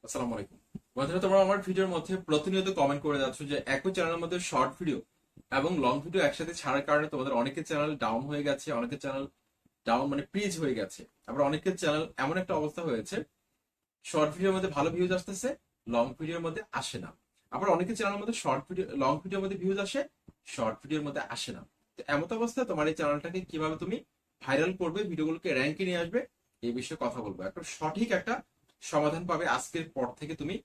আসসালামু আলাইকুম বন্ধুরা, তোমরা আমার ভিডিওর মধ্যে প্রতিনিয়ত কমেন্ট করে যাচ্ছ যে একই চ্যানেলের মধ্যে শর্ট ভিডিও এবং লং ভিডিও একসাথে ছাড়ার কারণে তোমাদের অনেকের চ্যানেল ডাউন হয়ে গেছে, অনেকের চ্যানেল ডাউন মানে প্রিজ হয়ে গেছে। আবার অনেকের চ্যানেল এমন একটা অবস্থা হয়েছে, শর্ট ভিডিওর মধ্যে ভালো ভিউজ আসতেছে, লং ভিডিওর মধ্যে আসে না। আবার অনেকের চ্যানেলের মধ্যে শর্ট ভিডিও লং ভিডিওর মধ্যে ভিউজ আসে, শর্ট ভিডিওর মধ্যে আসে না। তো এমত অবস্থায় তোমার এই চ্যানেলটাকে কিভাবে তুমি ভাইরাল করবে, ভিডিওগুলোকে র্যাঙ্কে নিয়ে আসবে, এই বিষয়ে কথা বলবো। একটা সঠিক একটা সমাধান পাবে আজকের পর থেকে তুমি।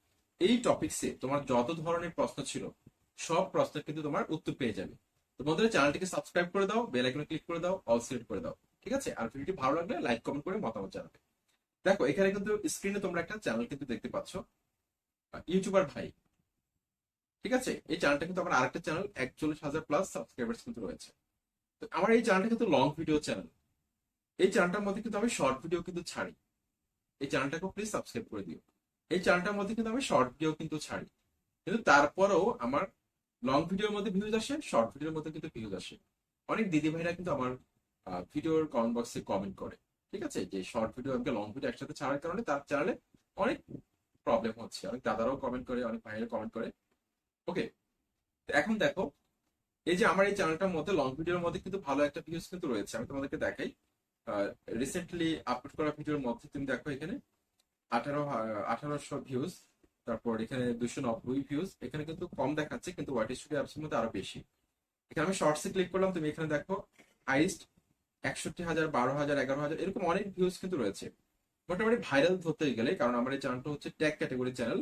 এই টপিকসে তোমার যত ধরনের প্রশ্ন ছিল সব প্রশ্নের কিন্তু তোমার উত্তর পেয়ে যাবে। তো বন্ধুরা, চ্যানেলটিকে সাবস্ক্রাইব করে দাও, বেল আইকনে ক্লিক করে দাও, অল সিলেক্ট করে দাও। ঠিক আছে? আর ভিডিওটি ভালো লাগলে লাইক কমেন্ট করে মতামত জানাবে। দেখো, এখানে কিন্তু স্ক্রিনে তোমরা একটা চ্যানেল কিন্তু দেখতে পাচ্ছ, ইউটিউবার ভাই। ঠিক আছে? এই চ্যানেলটা কিন্তু আমার আরেকটা চ্যানেল 41,000 প্লাস সাবস্ক্রাইবার্স কিন্তু রয়েছে। তো আমার এই চ্যানেলটা কিন্তু লং ভিডিও চ্যানেল। এই চ্যানেলটার মধ্যে কিন্তু আমি শর্ট ভিডিও কিন্তু ছাড়ি। এই চ্যানেলটাকে প্লিজ সাবস্ক্রাইব করে দিও। এই চ্যানেলটার মধ্যে কিন্তু আমি শর্ট ভিডিও কিন্তু ছাড়ি, কিন্তু তারপরেও আমার লং ভিডিওর মধ্যে ভিউজ আসে, শর্ট ভিডিওর মধ্যে কিন্তু ভিউজ আসে। অনেক দিদি ভাইরা কিন্তু আমার ভিডিওর কমেন্ট বক্সে কমেন্ট করে, ঠিক আছে, যে শর্ট ভিডিও এবং লং ভিডিও একসাথে ছাড়ার কারণে তার চ্যানেলে অনেক প্রবলেম হচ্ছে। অনেক দাদারাও কমেন্ট করে, অনেক ভাইয়েরা কমেন্ট করে। ওকে, এখন দেখো, এই যে আমার এই চ্যানেলটার মধ্যে লং ভিডিওর মধ্যে কিন্তু ভালো একটা ভিউজ কিন্তু রয়েছে। আমি তোমাদেরকে দেখাই। রিসেন্টলি আপলোড করা ভিডিওর মধ্যে তুমি দেখো, এখানে 1800 ভিউজ, তারপর এখানে 290 ভিউজ। এখানে কিন্তু কম দেখাচ্ছে, কিন্তু ওয়াইটি স্টুডিও অ্যাপস এর মধ্যে আরো বেশি। এখানে আমি শর্টসে ক্লিক করলাম, তুমি এখানে দেখো হাইস্ট 61,000, 12,000, 11,000 এরকম অনেক ভিউজ কিন্তু রয়েছে। মোটামুটি ভাইরাল ধরতে গেলে, কারণ আমার এই চ্যানেলটা হচ্ছে ট্যাগ ক্যাটাগরি চ্যানেল,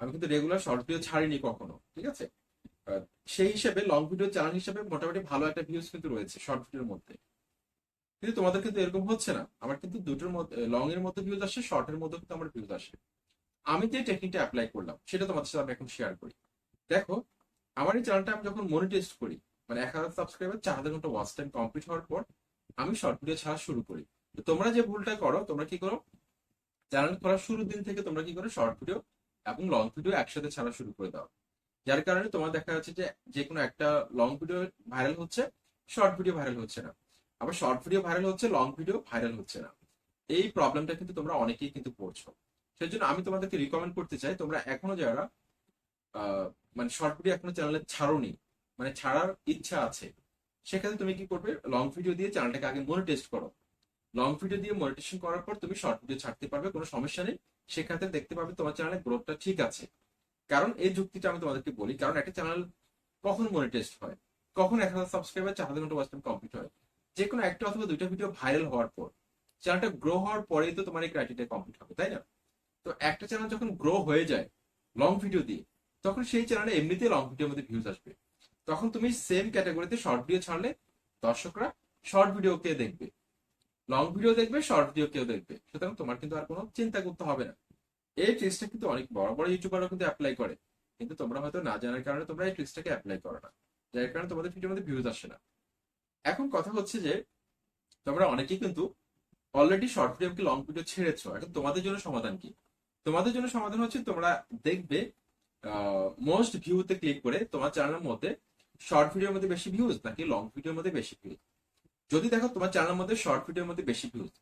আমি কিন্তু রেগুলার শর্ট ভিডিও ছাড়িনি কখনো। ঠিক আছে? আহ, সেই হিসেবে লং ভিডিও চ্যানেল হিসেবে মোটামুটি ভালো একটা ভিউজ কিন্তু রয়েছে শর্ট ভিডিওর মধ্যে। কিন্তু তোমাদের কিন্তু এরকম হচ্ছে না। আমার কিন্তু দুটোর মধ্যে, লং এর মধ্যে ভিউজ আসে, শর্ট এর মধ্যে কিন্তু আমার ভিউজ আসে। আমি যে টেকনিকটা অ্যাপ্লাই করলাম সেটা তোমাদের সাথে আমি এখন শেয়ার করি। দেখো, আমার এই চ্যানেলটা আমি যখন মনিটাইজ করি, মানে 1,000 সাবস্ক্রাইবার, 4,000 ঘন্টা ওয়াচ টাইম কমপ্লিট হওয়ার পর আমি শর্ট ভিডিও ছাড়া শুরু করি। তো তোমরা যে ভুলটা করো, তোমরা কি করো, চ্যানেল খোলার শুরুর দিন থেকে তোমরা কি করো, শর্ট ভিডিও এবং লং ভিডিও একসাথে ছাড়া শুরু করে দাও। যার কারণে তোমার দেখা যাচ্ছে যে যে কোনো একটা লং ভিডিও ভাইরাল হচ্ছে, শর্ট ভিডিও ভাইরাল হচ্ছে না। আবার শর্ট ভিডিও ভাইরাল হচ্ছে, লং ভিডিও ভাইরাল হচ্ছে না। এই প্রবলেমটা কিন্তু তোমরা অনেকেই কিন্তু পড়ছো। সেই জন্য আমি তোমাদেরকে রিকমেন্ড করতে চাই, তোমরা এখনো যারা মানে শর্ট ভিডিও এখনো চ্যানেলে ছাড়োনি, মানে ছাড়ার ইচ্ছা আছে, সেক্ষেত্রে তুমি কি করবে, লং ভিডিও দিয়ে চ্যানেলটাকে আগে মনিটাইজ করো। লং ভিডিও দিয়ে মনিটাইজেশন করার পর তুমি শর্ট ভিডিও ছাড়তে পারবে, কোনো সমস্যা নেই। সেক্ষেত্রে দেখতে পাবে তোমার চ্যানেলের গ্রোথটা ঠিক আছে। কারণ এই যুক্তিটা আমি তোমাদেরকে বলি, কারণ একটা চ্যানেল কখন মনিটাইজ হয়, কখন 1,000 সাবস্ক্রাইবার, 4,000 ঘন্টা ওয়াচ টাইম কমপ্লিট হয়, যে কোনো একটা অথবা দুইটা ভিডিও ভাইরাল হওয়ার পর, চ্যানেলটা গ্রো হওয়ার পরেই তো তোমার এই ক্রাইটেরিয়া কমপ্লিট হবে, তাই না? তো একটা চ্যানেল যখন গ্রো হয়ে যায় লং ভিডিও দিয়ে, তখন সেই চ্যানেলে এমনিতেই লং ভিডিওর মধ্যে ভিউজ আসবে। তখন তুমি সেম ক্যাটাগরিতে শর্ট ভিডিও ছাড়লে দর্শকরা শর্ট ভিডিও কে দেখবে, লং ভিডিও দেখবে, শর্ট ভিডিও কেউ দেখবে। সুতরাং তোমার কিন্তু আর কোনো চিন্তা করতে হবে না। এই ট্রিক্সটা কিন্তু অনেক বড় বড় ইউটিউবারও কিন্তু অ্যাপ্লাই করে, কিন্তু তোমরা হয়তো না জানার কারণে তোমরা এই ট্রিক্সটাকে অ্যাপ্লাই করো না, যার কারণে তোমাদের ভিডিওর মধ্যে ভিউজ আসে না। এখন কথা হচ্ছে যে তোমরা অনেকেই কিন্তু অলরেডি শর্ট ভিডিও কি লং ভিডিও ছেড়েছো। এখন তোমাদের জন্য সমাধান কি? তোমাদের জন্য সমাধান হচ্ছে, তোমরা দেখবে মোস্ট ভিউতে ক্লিক করে তোমার চ্যানেলের মধ্যে শর্ট ভিডিওর মধ্যে বেশি ভিউজ নাকি লং ভিডিওর মধ্যে বেশি ভিউজ। যদি দেখো তোমার চ্যানেলের মধ্যে শর্ট ভিডিওর মধ্যে বেশি ভিউজ,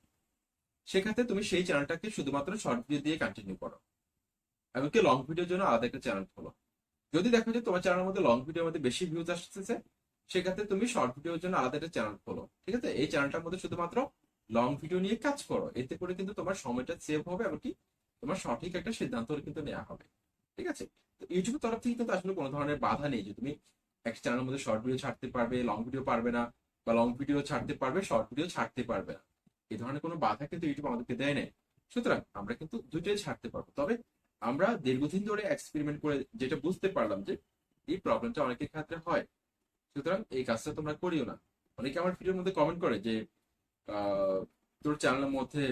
সেক্ষেত্রে তুমি সেই চ্যানেলটাকে শুধুমাত্র শর্ট ভিডিও দিয়ে কন্টিনিউ করো, এমনকি লং ভিডিওর জন্য আলাদা একটা চ্যানেল খোলো। যদি দেখো যে তোমার চ্যানেলের মধ্যে লং ভিডিওর মধ্যে বেশি ভিউজ আসতেছে, সেক্ষেত্রে তুমি শর্ট ভিডিওর জন্য আলাদা একটা চ্যানেল খোলো। ঠিক আছে? এই চ্যানেলটার মধ্যে শুধুমাত্র লং ভিডিও নিয়ে কাজ করো, এতে করে কিন্তু তোমার সময়টা সেভ হবে, এমনকি তোমার সঠিক একটা সিদ্ধান্ত কিন্তু নেওয়া হবে। ঠিক আছে? তো ইউটিউবের তরফ থেকে কিন্তু আসলে কোনো ধরনের বাধা নেই যে তুমি একটা চ্যানেলের মধ্যে শর্ট ভিডিও ছাড়তে পারবে, লং ভিডিও পারবে না, বা লং ভিডিও ছাড়তে পারবে, শর্ট ভিডিও ছাড়তে পারবে না। এই ধরনের কোনো বাধা কিন্তু ইউটিউব আমাদেরকে দেয় নাই। সুতরাং আমরা কিন্তু দুটোই ছাড়তে পারবো। তবে আমরা দীর্ঘদিন ধরে এক্সপেরিমেন্ট করে যেটা বুঝতে পারলাম যে এই প্রবলেমটা অনেকের ক্ষেত্রে হয়। সুতরাং এই কাজটা তোমরা করিও না। অনেকে আমার ভিডিওর মধ্যে কমেন্ট করে যে আহ, তোর চ্যানেলের মধ্যে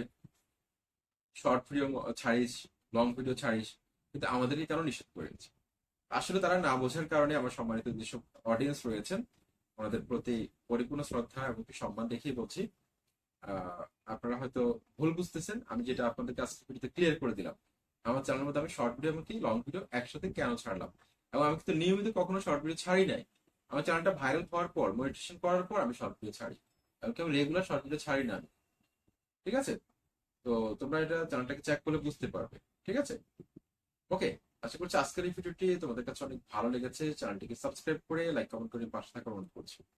শর্ট ভিডিও ছাড়িস, লং ভিডিও ছাড়িস, কিন্তু আমাদেরই কেন নিষেধ করেছে। আসলে তারা না বোঝার কারণে আমার সম্মানিত যেসব অডিয়েন্স রয়েছেন, ওনাদের প্রতি পরিপূর্ণ শ্রদ্ধা এবং সম্মান দেখিয়ে বলছি, আহ, আপনারা হয়তো ভুল বুঝতেছেন। আমি যেটা আপনাদের কাছ থেকে ক্লিয়ার করে দিলাম, আমার চ্যানেলের মধ্যে আমি শর্ট ভিডিও এবং লং ভিডিও একসাথে কেন ছাড়লাম, এবং আমি কিন্তু নিয়মিত কখনো শর্ট ভিডিও ছাড়ি নাই। আমার চ্যানেলটা ভাইরাল হওয়ার পর, মনিটাইজেশন করার পর আমি শর্ট ভিডিও ছাড়ি, আমি কেউ রেগুলার শর্ট ভিডিও ছাড়ি না আমি। ঠিক আছে? তো তোমরা এটা চ্যানেলটাকে চেক করলে বুঝতে পারবে। ঠিক আছে? ওকে, আশা করছি আজকের এই ভিডিওটি তোমাদের কাছে অনেক ভালো লেগেছে। চ্যানেলটিকে সাবস্ক্রাইব করে লাইক কমেন্ট করে পাশে থাকার অনুরোধ করছি।